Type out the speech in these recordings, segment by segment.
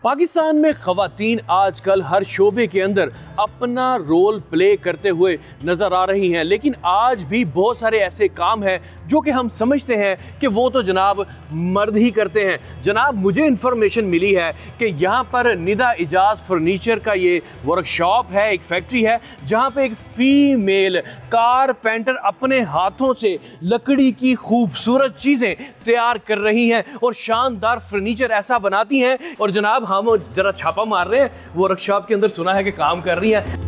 पाकिस्तान में ख़वातीन आजकल हर शोबे के अंदर अपना रोल प्ले करते हुए नज़र आ रही हैं, लेकिन आज भी बहुत सारे ऐसे काम हैं जो कि हम समझते हैं कि वो तो जनाब मर्द ही करते हैं। जनाब मुझे इन्फॉर्मेशन मिली है कि यहाँ पर निदा इजाज़ फर्नीचर का ये वर्कशॉप है, एक फैक्ट्री है जहाँ पे एक फ़ीमेल कारपेंटर अपने हाथों से लकड़ी की खूबसूरत चीज़ें तैयार कर रही हैं और शानदार फर्नीचर ऐसा बनाती हैं। और जनाब हम जरा छापा मार रहे हैं वर्कशॉप के अंदर, सुना है कि काम कर रही हैं।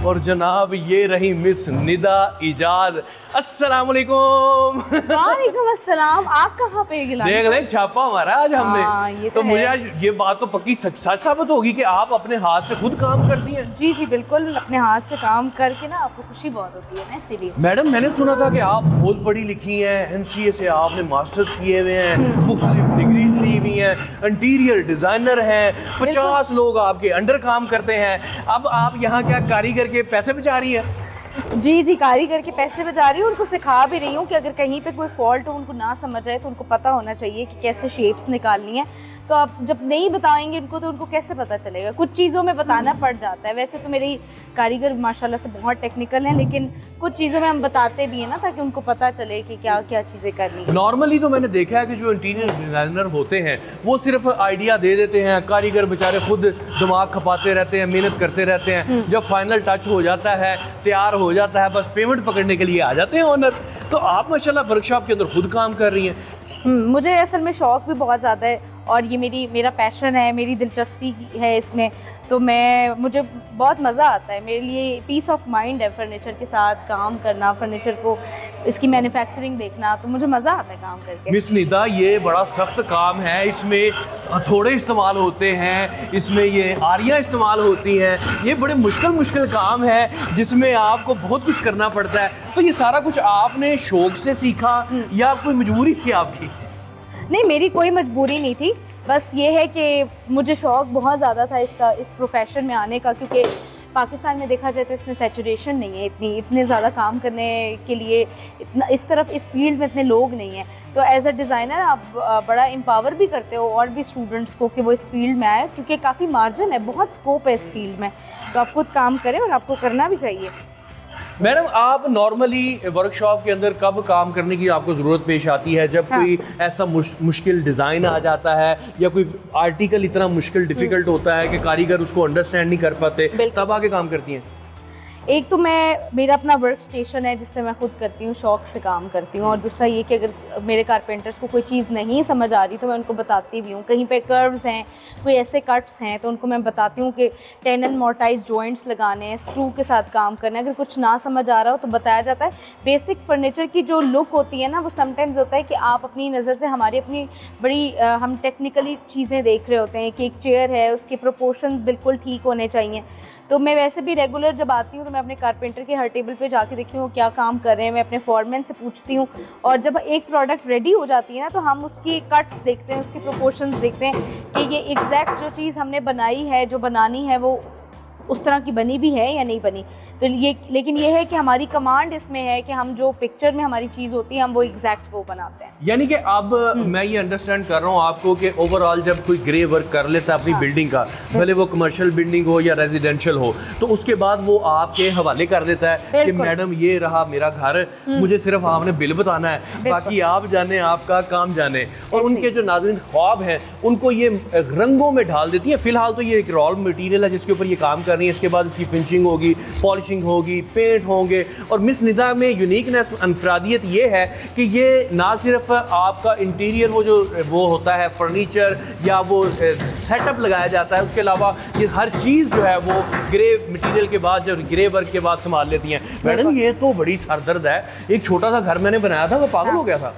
और जनाब ये रही मिस निदा इजाज। अस्सलाम वालेकुम। वालेकुम अस्सलाम। आप कहाँ पे गिला? देख ले छापा मारा आज हमने। ये तो मुझे आज ये बात तो पक्की सच साबित होगी कि आप अपने हाथ से खुद काम करती हैं। जी जी बिल्कुल, अपने हाथ से काम करके ना आपको खुशी बहुत होती है ना, इसीलिए। मैडम मैंने सुना था कि आप बहुत पढ़ी लिखी हैं, एमसीए से आपने मास्टर्स किए हुए हैं, मुख्तलिफ डिग्रीज ली हुई हैं, इंटीरियर डिजाइनर हैं, 50 लोग आपके अंडर काम करते हैं। अब आप यहाँ क्या कारीगर के पैसे बचा रही हैं? जी जी, कारीगर के पैसे बचा रही हूँ, उनको सिखा भी रही हूँ कि अगर कहीं पे कोई फॉल्ट हो, उनको ना समझ आए तो उनको पता होना चाहिए कि कैसे शेप्स निकालनी है। तो आप जब नहीं बताएंगे उनको तो उनको कैसे पता चलेगा? कुछ चीज़ों में बताना पड़ जाता है। वैसे तो मेरी कारीगर माशाल्लाह से बहुत टेक्निकल हैं, लेकिन कुछ चीज़ों में हम बताते भी हैं ना, ताकि उनको पता चले कि क्या क्या चीज़ें करनी है। नॉर्मली तो मैंने देखा है कि जो इंटीरियर डिज़ाइनर होते हैं वो सिर्फ आइडिया दे देते हैं, कारीगर बेचारे खुद दिमाग खपाते रहते हैं, मेहनत करते रहते हैं। जब फाइनल टच हो जाता है, तैयार हो जाता है, बस पेमेंट पकड़ने के लिए आ जाते हैं ओनर। तो आप माशाल्लाह वर्कशॉप के अंदर खुद काम कर रही हैं। मुझे असल में शौक़ भी बहुत ज़्यादा है और ये मेरा पैशन है, मेरी दिलचस्पी है इसमें। तो मुझे बहुत मज़ा आता है, मेरे लिए पीस ऑफ माइंड है फर्नीचर के साथ काम करना, फर्नीचर को इसकी मैन्युफैक्चरिंग देखना, तो मुझे मज़ा आता है काम करके। मिस निदा ये बड़ा सख्त काम है, इसमें थोड़े इस्तेमाल होते हैं, इसमें ये आरियाँ इस्तेमाल होती हैं, ये बड़े मुश्किल काम है जिसमें आपको बहुत कुछ करना पड़ता है। तो ये सारा कुछ आपने शौक़ से सीखा या कोई मजबूरी थी आपकी? नहीं, मेरी कोई मजबूरी नहीं थी, बस ये है कि मुझे शौक़ बहुत ज़्यादा था इस प्रोफेशन में आने का, क्योंकि पाकिस्तान में देखा जाए तो इसमें सैचुरेशन नहीं है इतने ज़्यादा काम करने के लिए, इतना इस तरफ इस फील्ड में इतने लोग नहीं हैं। तो एज अ डिज़ाइनर आप बड़ा एम्पावर भी करते हो और भी स्टूडेंट्स को कि वो इस फील्ड में आए, क्योंकि काफ़ी मार्जिन है, बहुत स्कोप है इस फील्ड में। तो आप खुद काम करें और आपको करना भी चाहिए। मैडम आप नॉर्मली वर्कशॉप के अंदर कब काम करने की आपको ज़रूरत पेश आती है? जब कोई ऐसा मुश्किल डिज़ाइन आ जाता है या कोई आर्टिकल इतना मुश्किल डिफ़िकल्ट होता है कि कारीगर उसको अंडरस्टैंड नहीं कर पाते, तब आके काम करती हैं? एक तो मेरा अपना वर्क स्टेशन है जिस पे मैं खुद करती हूँ, शौक़ से काम करती हूँ। और दूसरा ये कि अगर मेरे कारपेंटर्स को कोई चीज़ नहीं समझ आ रही तो मैं उनको बताती भी हूँ। कहीं पे कर्व्स हैं, कोई ऐसे कट्स हैं तो उनको मैं बताती हूँ कि टेनन मोर्टाइज जॉइंट्स लगाने हैं, स्क्रू के साथ काम करना है। अगर कुछ ना समझ आ रहा हो तो बताया जाता है। बेसिक फर्नीचर की जो लुक होती है ना, वो समटाइम्स होता है कि आप अपनी नज़र से हमारी अपनी बड़ी हम टेक्निकली चीज़ें देख रहे होते हैं कि एक चेयर है, उसके प्रोपोर्शंस बिल्कुल ठीक होने चाहिए। तो मैं वैसे भी रेगुलर जब आती हूँ तो मैं अपने कारपेंटर के हर टेबल पे जाके देखती हूँ क्या काम कर रहे हैं, मैं अपने फॉरमैन से पूछती हूँ। और जब एक प्रोडक्ट रेडी हो जाती है ना, तो हम उसकी कट्स देखते हैं, उसकी प्रोपोर्शंस देखते हैं कि ये एग्जैक्ट जो चीज़ हमने बनाई है, जो बनानी है, वो उस तरह की बनी भी है या नहीं बनी। तो लेकिन ये है कि हमारी कमांड इसमें है कि हम जो पिक्चर में हमारी चीज़ होती है हम वो एग्जैक्ट वो बनाते हैं। यानी कि अब मैं ये अंडरस्टैंड कर रहा हूँ आपको कि ओवरऑल जब कोई ग्रे वर्क कर लेता है अपनी बिल्डिंग का, भले वो कमर्शियल बिल्डिंग हो या रेजिडेंशियल हो, तो उसके बाद वो आपके हवाले कर देता है कि मैडम ये रहा मेरा घर, मुझे सिर्फ आपने बिल बताना है, बाकी आप जाने, आपका काम जाने। और उनके जो नाज़रीन ख्वाब हैं उनको ये रंगों में ढाल देती है। फिलहाल तो ये एक रॉ मटीरियल है जिसके ऊपर ये काम कर रही है, इसके बाद इसकी फिनिशिंग होगी, पॉलिशिंग होगी, पेंट होंगे। और मिस निदा में यूनिकनेस, अनफरादियत ये है कि ये ना सिर्फ आपका इंटीरियर वो होता है फर्नीचर या वो सेटअप लगाया जाता है, उसके अलावा ये हर चीज़ जो है वो ग्रे मटेरियल के बाद, जब ग्रे वर्क के बाद संभाल लेती हैं। मैडम ये तो बड़ी सरदर्द है, एक छोटा सा घर मैंने बनाया था, वो पागल हो गया था।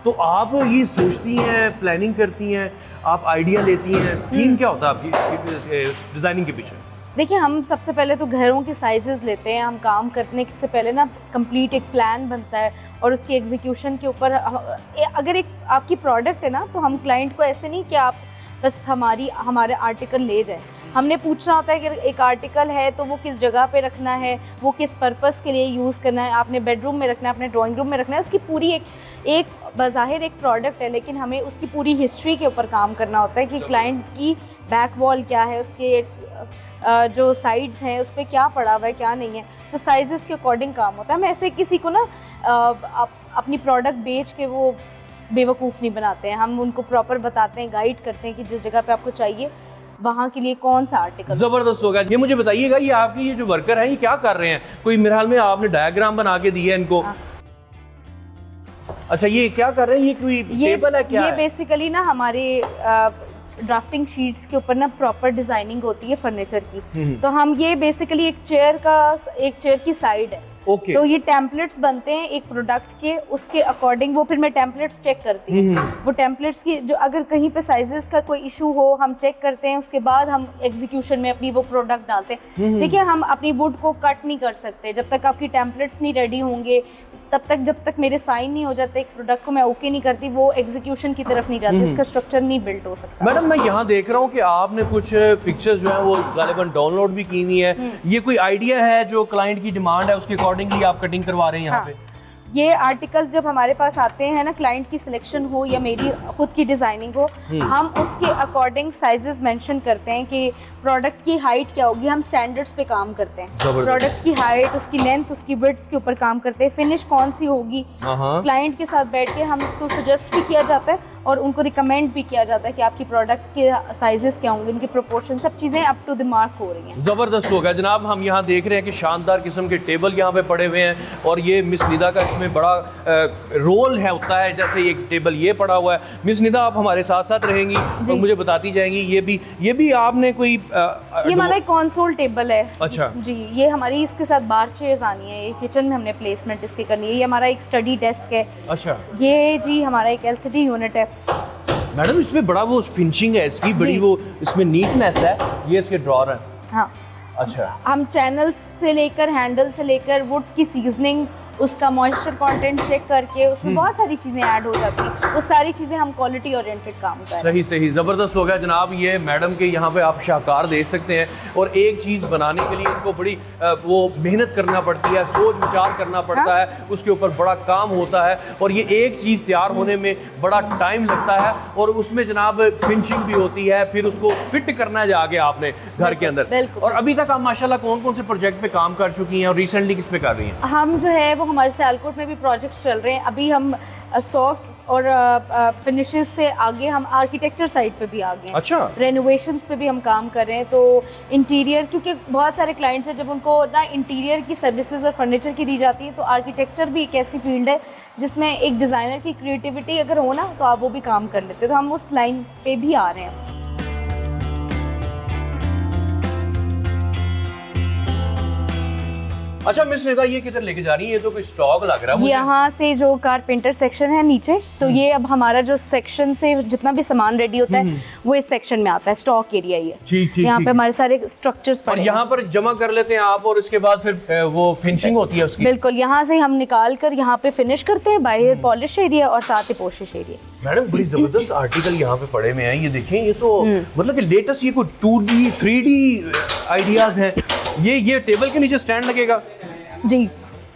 तो आप ये सोचती हैं, प्लानिंग करती हैं, आप आइडिया लेती हैं, थीम क्या होता है आपकी डिज़ाइनिंग के पीछे? देखिए, हम सबसे पहले तो घरों के साइजेस लेते हैं। हम काम करने से पहले ना कंप्लीट एक प्लान बनता है और उसकी एग्जीक्यूशन के ऊपर अगर एक आपकी प्रोडक्ट है ना, तो हम क्लाइंट को ऐसे नहीं कि आप बस हमारे आर्टिकल ले जाएं। हमने पूछना होता है कि एक आर्टिकल है तो वो किस जगह पे रखना है, वो किस पर्पस के लिए यूज़ करना है, आपने बेडरूम में रखना है, अपने ड्राइंग रूम में रखना है, उसकी पूरी एक एक बज़ाहिर एक प्रोडक्ट है, लेकिन हमें उसकी पूरी हिस्ट्री के ऊपर काम करना होता है कि क्लाइंट की बैक वॉल क्या है, उसके जो साइड्स हैं उस पर क्या पड़ा हुआ है क्या नहीं है, तो साइजेस के अकॉर्डिंग काम होता है। हम ऐसे किसी को ना अपनी प्रोडक्ट बेच के वो बेवकूफ़ नहीं बनाते हैं, हम उनको प्रॉपर बताते हैं, गाइड करते हैं कि जिस जगह पे आपको चाहिए वहाँ के लिए कौन सा आर्टिकल। जबरदस्त होगा। ये मुझे बताइएगा, ये आपके ये जो वर्कर हैं ये क्या कर रहे हैं? कोई मेरे हाल में आपने डायग्राम बना के दिया है इनको। अच्छा, ये क्या कर रहे हैं? ये कोई टेबल है क्या? ये बेसिकली ना हमारे ड्राफ्टिंग शीट्स के ऊपर ना प्रॉपर डिजाइनिंग होती है फर्नीचर की, तो हम ये बेसिकली एक चेयर की साइड है। Okay. तो ये टेम्पलेट्स बनते हैं एक प्रोडक्ट के, उसके अकॉर्डिंग वो फिर मैं टेम्पलेट्स चेक करती हूँ। वो टेम्पलेट्स की जो अगर कहीं पे साइजेस का कोई इशू हो हम चेक करते हैं, उसके बाद हम एग्जीक्यूशन में अपनी वो प्रोडक्ट डालते हैं। देखिए, हम अपनी वुड को कट नहीं कर सकते जब तक आपकी टेम्पलेट्स नहीं रेडी होंगे, जब तक मेरे साइन नहीं हो जाते एक प्रोडक्ट को मैं ओके नहीं करती, वो एग्जीक्यूशन की तरफ नहीं जाती, इसका स्ट्रक्चर नहीं बिल्ड हो सकता। मैडम, मैं यहाँ देख रहा हूँ कि आपने कुछ पिक्चर्स जो हैं वो गालिबन डाउनलोड भी की हुई है। ये कोई आइडिया है जो क्लाइंट की डिमांड है उसके अकॉर्डिंगली आप कटिंग करवा रहे हैं यहाँ पे? ये आर्टिकल्स जब हमारे पास आते हैं ना, क्लाइंट की सिलेक्शन हो या मेरी खुद की डिज़ाइनिंग हो, हम उसके अकॉर्डिंग साइजेस मेंशन करते हैं कि प्रोडक्ट की हाइट क्या होगी। हम स्टैंडर्ड्स पे काम करते हैं, प्रोडक्ट की हाइट, उसकी लेंथ, उसकी विड्थ के ऊपर काम करते हैं, फिनिश कौन सी होगी। क्लाइंट के साथ बैठ के हम उसको सजेस्ट भी किया जाता है और उनको रिकमेंड भी किया जाता है कि आपकी प्रोडक्ट के साइजेस क्या होंगे, उनके प्रोपोर्शन, सब चीज़ें अप टू द मार्क हो रही हैं। ज़बरदस्त हो गया जनाब। हम यहाँ देख रहे हैं कि शानदार किस्म के टेबल यहाँ पे पड़े हुए हैं और ये मिस निदा का इसमें बड़ा रोल है होता है। जैसे एक टेबल ये पड़ा हुआ है, मिस निदा आप हमारे साथ साथ रहेंगी और मुझे बताती जाएंगी। ये भी आपने कोई ये हमारा एक कंसोल टेबल है। अच्छा जी, ये हमारी इसके साथ बार चेयर्स आनी है, ये किचन में हमने प्लेसमेंट इसकी करनी है। ये हमारा एक स्टडी डेस्क है। अच्छा, ये जी हमारा एक LCD यूनिट है। मैडम, इसमें बड़ा वो फिनिशिंग है इसकी, बड़ी वो इसमें नीटनेस है। ये इसके ड्रॉर है। हाँ, अच्छा, हम चैनल्स से लेकर हैंडल से लेकर वुड की सीजनिंग, उसका मॉइस्चर कंटेंट चेक करके उसमें बहुत सारी चीज़ें ऐड हो जाती हैं, वो सारी चीज़ें हम क्वालिटी ओरिएंटेड काम कर रहे हैं। सही ज़बरदस्त हो गया जनाब। ये मैडम के यहाँ पे आप शाहकार देख सकते हैं और एक चीज़ बनाने के लिए इनको बड़ी वो मेहनत करना पड़ती है, सोच विचार करना पड़ता है, उसके ऊपर बड़ा काम होता है और ये एक चीज़ तैयार होने में बड़ा टाइम लगता है और उसमें जनाब फिनिशिंग भी होती है, फिर उसको फिट करना है जाके आपने घर के अंदर। और अभी तक आप माशाल्लाह कौन कौन से प्रोजेक्ट पे काम कर चुकी हैं और रिसेंटली किस पे कर रही हैं? हम जो है हमारे सियालकोट में भी प्रोजेक्ट्स चल रहे हैं। अभी हम सॉफ्ट और फिनिशेस से आगे हम आर्किटेक्चर साइड पे भी आ गए हैं। अच्छा, रेनोवेशंस पे भी हम काम कर रहे हैं। तो इंटीरियर, क्योंकि बहुत सारे क्लाइंट्स हैं जब उनको ना इंटीरियर की सर्विसेज और फर्नीचर की दी जाती है, तो आर्किटेक्चर भी एक ऐसी फील्ड है जिसमें एक डिज़ाइनर की क्रिएटिविटी अगर हो ना तो आप वो भी काम कर लेते हो। तो हम उस लाइन पे भी आ रहे हैं। अच्छा मिस निदा, ये किधर लेके जा रही है? ये तो कोई स्टॉक लग रहा है। यहाँ से जो कारपेंटर सेक्शन है नीचे, तो ये अब हमारा जो सेक्शन से जितना भी सामान रेडी होता है वो इस सेक्शन में आता है, स्टॉक एरिया ही है। ठीक, यहाँ पे हमारे सारे स्ट्रक्चर्स पड़े हैं। यहाँ पर जमा कर लेते हैं आप और इसके बाद फिर वो फिनिशिंग होती है उसकी। बिल्कुल, यहाँ से हम निकाल कर यहाँ पे फिनिश करते हैं, बाहर पॉलिश एरिया और साथ ही पोशिश एरिया। मैडम, बड़ी जबरदस्त आर्टिकल यहाँ पे पड़े हुए हैं। ये देखें, ये तो मतलब कि लेटेस्ट, ये कोई 2D 3D आइडियाज हैं। ये टेबल के नीचे स्टैंड लगेगा जी।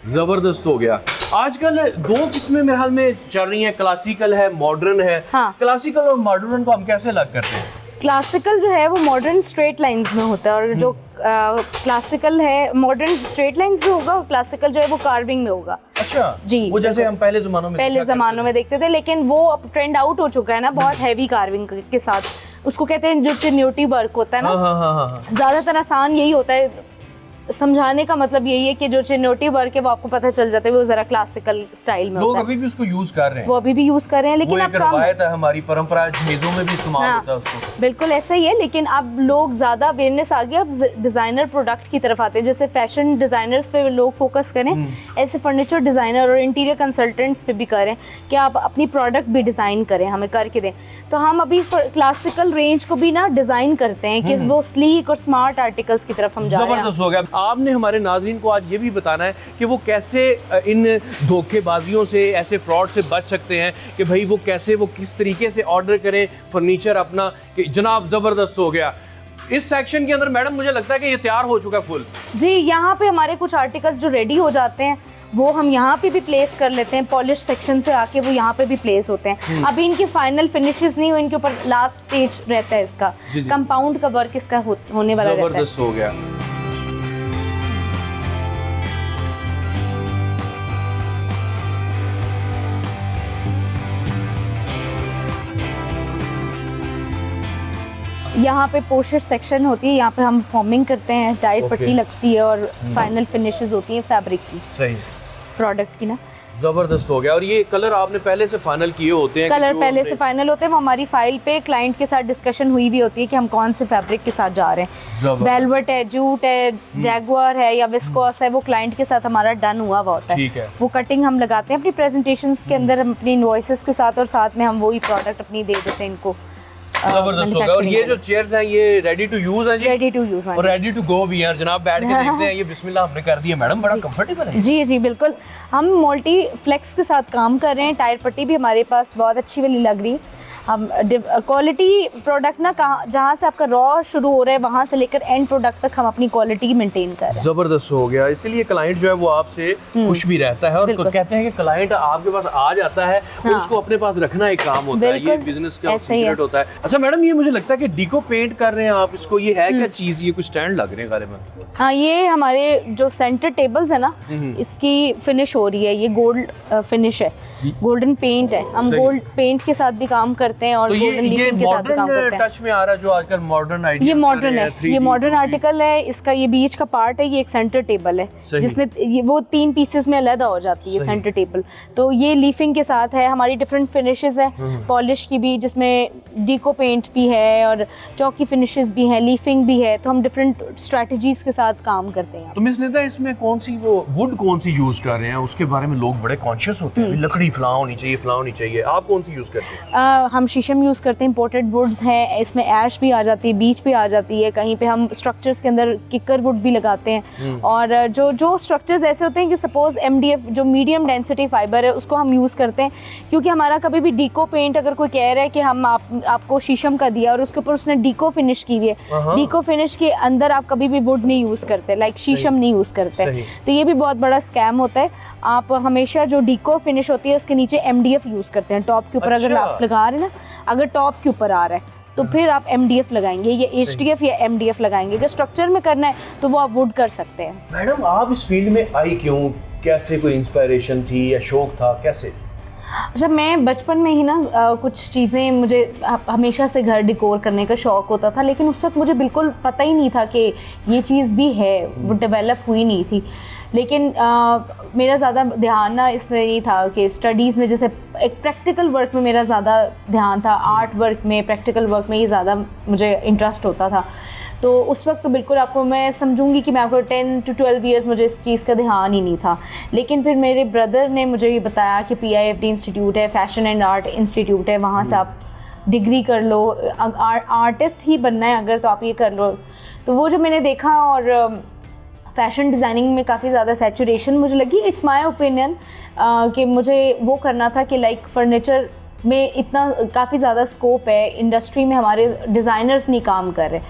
जबरदस्त हो गया। आजकल दो किस्में मेरे हाल में चल रही हैं, क्लासिकल है, मॉडर्न है। हाँ। क्लासिकल और मॉडर्न को हम कैसे अलग करते हैं? क्लासिकल जो है वो मॉडर्न स्ट्रेट लाइंस में होता है और जो क्लासिकल है मॉडर्न स्ट्रेट लाइंस में होगा और क्लासिकल जो है वो कार्विंग में होगा। अच्छा जी, वो जैसे हम पहले ज़मानों में देखते थे, लेकिन वो अब ट्रेंड आउट हो चुका है ना, बहुत हैवी कार्विंग के साथ। उसको कहते हैं जो चिन्यूटी वर्क होता है ना। हाँ। ज़्यादातर आसान यही होता है, समझाने का मतलब यही है कि जो चिन्योटी वर्क है वो आपको पता चल जाता है वो जरा क्लासिकल स्टाइल में लोग होता है। अभी भी उसको यूज कर रहे हैं, वो अभी भी यूज कर रहे हैं, लेकिन अब रवायत है हमारी परंपरा, जहेजों में भी इस्तेमाल होता है उसको। बिल्कुल ऐसा ही है, लेकिन अब लोग ज्यादा अवेयरनेस आ गया, अब डिजाइनर प्रोडक्ट की तरफ आते हैं। जैसे फैशन डिजाइनर्स पे लोग फोकस करें, ऐसे फर्नीचर डिजाइनर और इंटीरियर कंसल्टेंट्स पे भी करें कि आप अपनी प्रोडक्ट भी डिजाइन करें, हमें करके दें। तो हम अभी क्लासिकल रेंज को भी ना डिजाइन करते हैं कि वो स्लीक और स्मार्ट आर्टिकल्स की तरफ हम जा रहे हैं। जबरदस्त हो गया। आपने हमारे नाज़रीन को आज ये भी बताना है कि वो कैसे इन धोखेबाजियों से, ऐसे फ्रॉड से बच सकते हैं कि भाई वो कैसे, वो किस तरीके से ऑर्डर करें फर्नीचर अपना। कि जनाब ज़बरदस्त हो गया। इस सेक्शन के अंदर मैडम मुझे लगता है कि ये तैयार हो चुका है फुल। जी, यहाँ पे हमारे कुछ आर्टिकल्स जो रेडी हो जाते हैं वो हम यहाँ पे भी प्लेस कर लेते हैं, पॉलिश सेक्शन से आके वो यहाँ पे भी प्लेस होते हैं। अभी इनकी फाइनल फिनिशेस नहीं हुई, इनके ऊपर लास्ट स्टेज रहता है इसका, कंपाउंड का वर्क इसका होने वाला रहता है। जबरदस्त हो गया। यहाँ पे पोस्टर सेक्शन होती है, यहाँ पे हम फॉर्मिंग करते हैं, टाइट पट्टी लगती है और फाइनल फिनिशेस होती हैं फैब्रिक की, सही प्रोडक्ट की ना। जबरदस्त हो गया। और ये कलर आपने पहले से फाइनल किए होते हैं? कलर पहले से फाइनल होते हैं, वो हमारी फाइल पे क्लाइंट के साथ डिस्कशन हुई भी होती है कि हम कौन से फैब्रिक के साथ जा रहे हैं। वेलवेट है, जूट है, जैगुआर है या विस्कोस है, वो क्लाइंट के साथ हमारा डन हुआ होता है। ठीक है। वो कटिंग हम लगाते हैं अपनी प्रेजेंटेशंस के अंदर, हम अपनी इनवॉइसेस के साथ, और साथ में हम वही प्रोडक्ट अपनी दे देते हैं इनको। जबरदस्त होगा। और ये जो चेयर्स हैं ये रेडी टू यूज हैं जी? रेडी टू यूज और रेडी टू गो भी हैं। जनाब बैठ के देखते हैं, ये बिस्मिल्लाह हमने कर दिया मैडम, बड़ा कंफर्टेबल है। जी जी बिल्कुल। हम मल्टी फ्लेक्स के साथ काम कर रहे हैं, टायर पट्टी भी हमारे पास बहुत अच्छी वाली लग रही है। हम क्वालिटी प्रोडक्ट ना जहाँ से आपका रॉ शुरू हो रहा है वहाँ से लेकर एंड प्रोडक्ट तक हम अपनी क्वालिटी मेंटेन कर रहे हैं। जबरदस्त हो गया। इसीलिए क्लाइंट जो है वो आपसे खुश भी रहता है, और कहते हैं कि क्लाइंट आपके पास आ जाता है और उसको अपने पास रखना एक काम होता है, ये बिजनेस का सीक्रेट होता है। अच्छा मैडम, ये मुझे लगता है कि डीको पेंट कर रहे हैं आप इसको, ये है क्या चीज? ये कुछ स्टैंड लग रहे हैं गारे में? हाँ, ये हमारे जो सेंटर टेबल्स है ना, इसकी फिनिश हो रही है, ये गोल्ड फिनिश है, गोल्डन पेंट है। हम गोल्ड पेंट के साथ भी काम करते हैं और गोल्डन लीफिंग के साथ भी काम करते हैं। टच में आ रहा है जो आजकल मॉडर्न आइडिया, ये मॉडर्न है, ये मॉडर्न आर्टिकल है। इसका ये बीच का पार्ट है, ये एक सेंटर टेबल है जिसमें ये वो 3 पीसेस में अलग हो जाती है सेंटर टेबल। तो ये लीफिंग के साथ है। हमारी डिफरेंट फिनिशेस है, पॉलिश की भी, जिसमें डीको पेंट भी है और चौकी फिनिशेस भी है, लीफिंग भी है। तो हम डिफरेंट स्ट्रेटजीज के साथ काम करते हैं। तो मिस निदा, इसमें कौन सी वो वुड कौन सी यूज कर रहे हैं? उसके बारे में लोग बड़े कॉन्शियस होते हैं, लकड़ी फलां होनी चाहिए, फलां होनी चाहिए। आप कौन सी यूज करते हैं? हम शीशम यूज़ करते हैं, इंपोर्टेड वुड्स हैं, इसमें ऐश भी आ जाती है, बीच भी आ जाती है। कहीं पे हम स्ट्रक्चर्स के अंदर किकर वुड भी लगाते हैं। और जो स्ट्रक्चर्स ऐसे होते हैं कि सपोज MDF जो मीडियम डेंसिटी फाइबर है उसको हम यूज़ करते हैं, क्योंकि हमारा कभी भी डीको पेंट अगर कोई कह रहा है कि हम आपको शीशम का दिया और उसके ऊपर उसने डीको फिनिश की हुई है, डीको फिनिश के अंदर आप कभी भी वुड नहीं यूज़ करते, लाइक शीशम नहीं यूज़ करते। तो ये भी बहुत बड़ा स्कैम होता है। आप हमेशा जो डीको फिनिश होती है उसके नीचे MDF यूज़ करते हैं टॉप के ऊपर। अगर आप लगा रहे हैं ना, अगर टॉप के ऊपर आ रहा है तो फिर आप MDF लगाएंगे, ये HDF या MDF लगाएंगे। अगर स्ट्रक्चर में करना है तो वो आप वुड कर सकते हैं। मैडम, आप इस फील्ड में आई क्यों? कैसे, कोई इंस्पिरेशन थी या शौक था, कैसे? अच्छा, मैं बचपन में ही ना कुछ चीज़ें, मुझे हमेशा से घर डिकोर करने का शौक़ होता था, लेकिन उस वक्त मुझे बिल्कुल पता ही नहीं था कि ये चीज़ भी है, वो डेवलप हुई नहीं थी। लेकिन मेरा ज़्यादा ध्यान ना इसमें नहीं था कि स्टडीज़ में, जैसे एक प्रैक्टिकल वर्क में मेरा ज़्यादा ध्यान था, आर्ट वर्क में, प्रैक्टिकल वर्क में ये ज़्यादा मुझे इंटरेस्ट होता था। तो उस वक्त तो बिल्कुल आपको मैं समझूंगी कि मैं आपको 10 to 12 ईयर्स मुझे इस चीज़ का ध्यान ही नहीं था। लेकिन फिर मेरे ब्रदर ने मुझे ये बताया कि PIFD इंस्टीट्यूट है, फैशन एंड आर्ट इंस्टीट्यूट है, वहाँ से आप डिग्री कर लो, आर्टिस्ट ही बनना है अगर तो आप ये कर लो। तो वो जो मैंने देखा, और फैशन डिज़ाइनिंग में काफ़ी ज़्यादा सैचुरेशन मुझे लगी। इट्स माय ओपिनियन कि मुझे वो करना था कि लाइक फर्नीचर में इतना काफ़ी ज़्यादा स्कोप है, इंडस्ट्री में हमारे डिज़ाइनर्स नहीं काम कर रहे,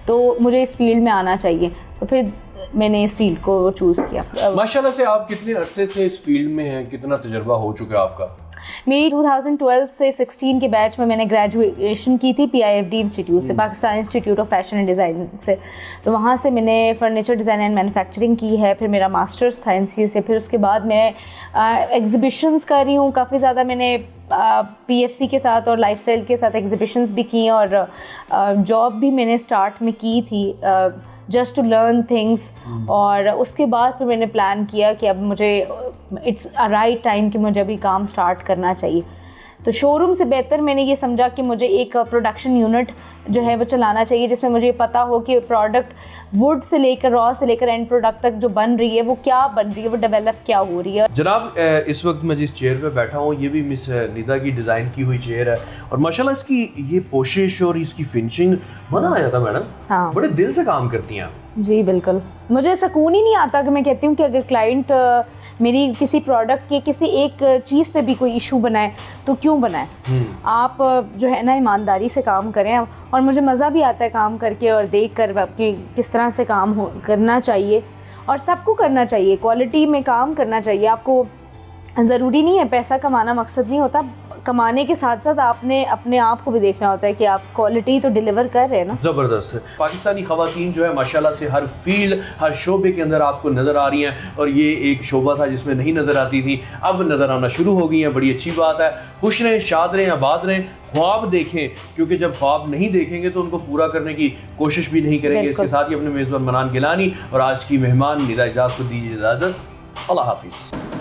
तो मुझे इस फील्ड में आना चाहिए। तो फिर मैंने इस फील्ड को चूज़ किया। माशाल्लाह से आप कितने अरसे से इस फील्ड में हैं? कितना तजुर्बा हो चुका है आपका? मेरी 2012 से 16 के बैच में मैंने ग्रेजुएशन की थी PIFD इंस्टीट्यूट से, Pakistan institute of fashion and design से। तो वहाँ से मैंने फर्नीचर डिज़ाइन एंड मैन्युफैक्चरिंग की है। फिर मेरा मास्टर्स साइंस से, फिर उसके बाद मैं एग्जिबिशंस कर रही हूँ काफ़ी ज़्यादा। मैंने PFC के साथ और लाइफस्टाइल के साथ एग्जिबिशंस भी की, और जॉब भी मैंने स्टार्ट में की थी जस्ट टू लर्न थिंग्स। और उसके बाद फिर मैंने प्लान किया कि अब मुझे इट्स अ राइट टाइम कि मुझे अभी काम स्टार्ट करना चाहिए। तो शोरूम से बेहतर मैंने ये समझा कि मुझे एक प्रोडक्शन यूनिट जो है वो चलाना चाहिए, जिसमें मुझे पता हो कि प्रोडक्ट वुड से लेकर, रॉ से लेकर एंड प्रोडक्ट तक जो बन रही है वो क्या बन रही है, वो डेवलप क्या हो रही है। जनाब, इस वक्त मैं जिस चेयर पे बैठा हूँ ये भी मिस निदा की डिज़ाइन की हुई चेयर है, और माशाल्लाह इसकी ये पोशिश और इसकी फिनिशिंग, मज़ा आ जाता है मैडम। हाँ, बड़े दिल से काम करती हैं आप। जी बिल्कुल। मुझे सुकून ही नहीं आता कि मैं कहती हूँ कि अगर क्लाइंट मेरी किसी प्रोडक्ट के किसी एक चीज़ पे भी कोई इशू बनाए तो क्यों बनाए। आप जो है ना ईमानदारी से काम करें, और मुझे मज़ा भी आता है काम करके और देख कर कि किस तरह से काम करना चाहिए। और सबको करना चाहिए, क्वालिटी में काम करना चाहिए। आपको ज़रूरी नहीं है पैसा कमाना मकसद नहीं होता, कमाने के साथ साथ आपने अपने आप को भी देखना होता है कि आप क्वालिटी तो डिलीवर कर रहे हैं ना। ज़बरदस्त है। पाकिस्तानी ख़वातीन जो है माशाल्लाह से हर फील्ड हर शोबे के अंदर आपको नज़र आ रही हैं, और ये एक शोबा था जिसमें नहीं नज़र आती थी, अब नज़र आना शुरू हो गई हैं। बड़ी अच्छी बात है। खुश रहें, शाद रहें, आबाद रहें, ख्वाब देखें, क्योंकि जब ख्वाब नहीं देखेंगे तो उनको पूरा करने की कोशिश भी नहीं करेंगे। इसके साथ ही अपने मेज़बान मनान गिलानी और आज की मेहमान निदा एजाज को दीजिए इजाज़त। अल्लाह हाफिज़।